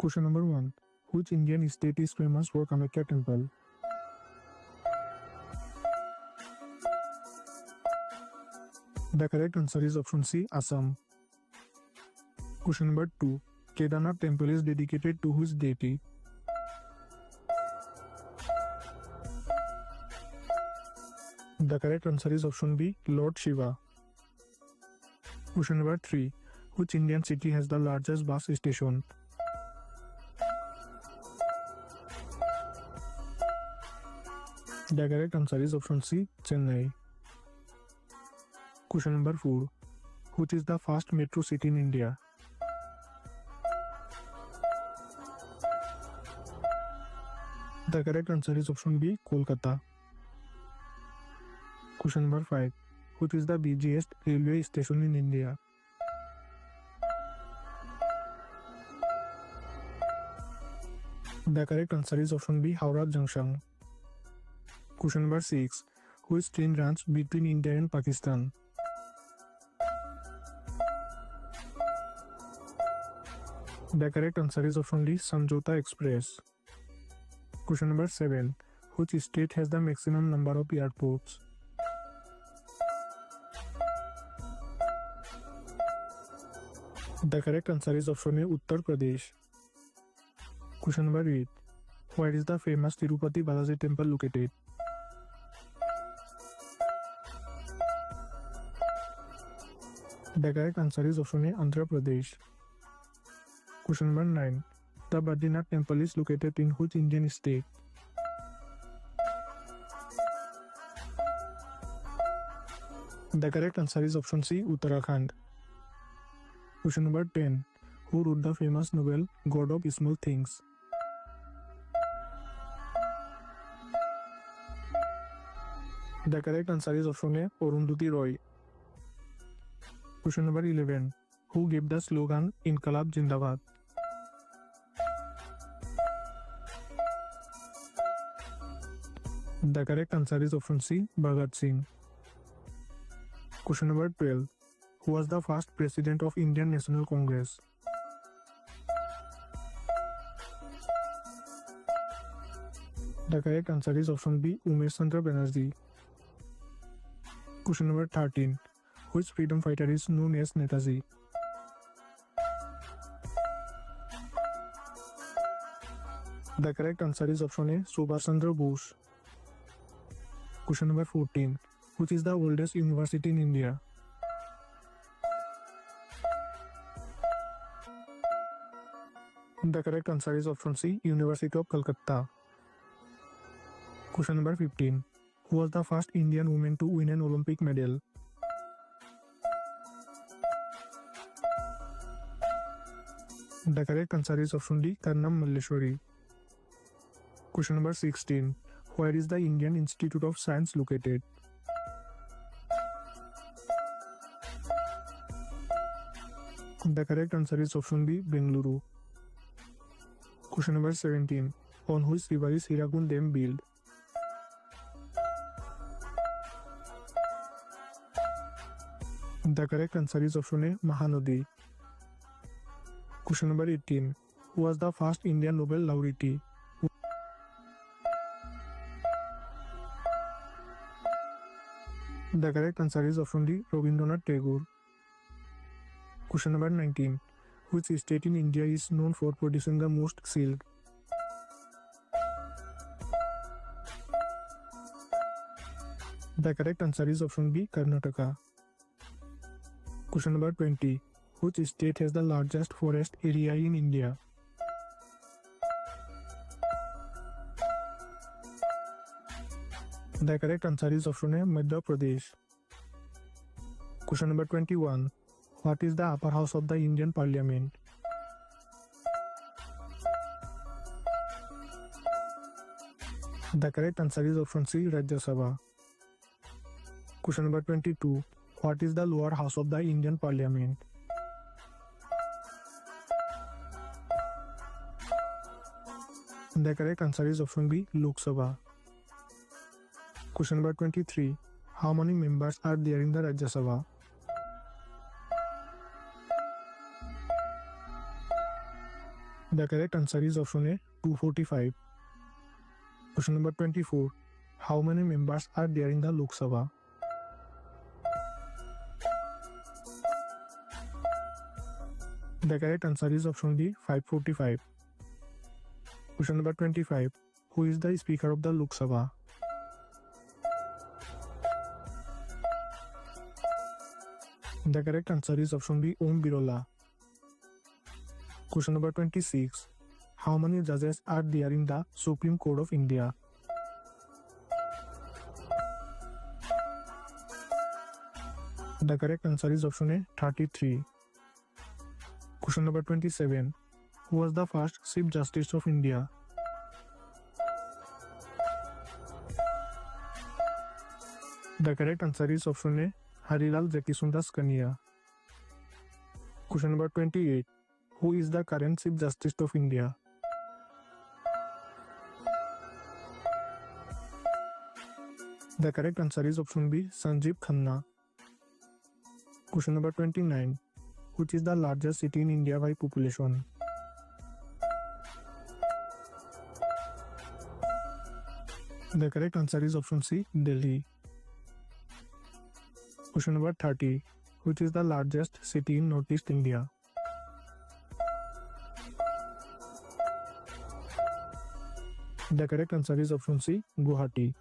Question number 1. Which Indian state is famous for Kamakhya temple? The correct answer is option C, Assam. Question number 2. Kedarnath temple is dedicated to which deity? The correct answer is option B, Lord Shiva. Question number 3. Which Indian city has the largest bus station? The correct answer is option C, Chennai. Question number 4. Which is the first metro city in India? The correct answer is option B, Kolkata. Question number 5. Which is the busiest railway station in India? The correct answer is option B, Howrah Junction. Question number 6. Which train runs between India and Pakistan? The correct answer is option D, Samjhauta Express. Question number 7. Which state has the maximum number of airports? The correct answer is option A, Uttar Pradesh. Question number 8. Where is the famous Tirupati Balaji temple located? The correct answer is option A, Andhra Pradesh. Question number 9. The Badrinath temple is located in which Indian state? The correct answer is option C, Uttarakhand. Question number 10. Who wrote the famous novel God of Small Things? The correct answer is option A, Arundhati Roy. Question number 11. Who gave the slogan Inqilab Zindabad? The correct answer is option C, Bhagat Singh. Question number 12. Who was the first president of Indian National Congress? The correct answer is option B, Umesh Chandra Banerjee. Question number 13. Which freedom fighter is known as Netaji? The correct answer is option A, Subhash Chandra Bose. Question number 14. Which is the oldest university in India? The correct answer is option C, University of Calcutta. Question number 15. Who was the first Indian woman to win an Olympic medal? The correct answer is option D, Karnam Malleshwari. Question number 16. Where is the Indian Institute of Science located? The correct answer is option B, Bengaluru. Question number 17. On which river is Hirakud Dam built? The correct answer is option A, Mahanadi. Question number 18. Who was the first Indian Nobel laureate? The correct answer is option D, Rabindranath Tagore. Question number 19. Which state in India is known for producing the most silk? The correct answer is option B, Karnataka. Question number 20. Which state has the largest forest area in India? The correct answer is option A, Madhya Pradesh. Question number 21. What is the upper house of the Indian Parliament? The correct answer is option C, Rajya Sabha. Question number 22. What is the lower house of the Indian Parliament? The correct answer is option B, Lok Sabha. Question number 23. How many members are there in the Rajya Sabha? The correct answer is option A, 245. Question number 24. How many members are there in the Lok Sabha? The correct answer is option D, 545. Question number 25. Who is the Speaker of the Lok Sabha? The correct answer is option B, Om Birla. Question number 26. How many judges are there in the Supreme Court of India? The correct answer is option A, 33. Question number 27. Who was the first Chief Justice of India? The correct answer is option A, Harilal Jakisundas Kania. Question number 28. Who is the current Chief Justice of India? The correct answer is option B, Sanjeev Khanna. Question number 29. Which is the largest city in India by population? The correct answer is option C, Delhi. Question number 30. Which is the largest city in Northeast India? The correct answer is option C, Guwahati.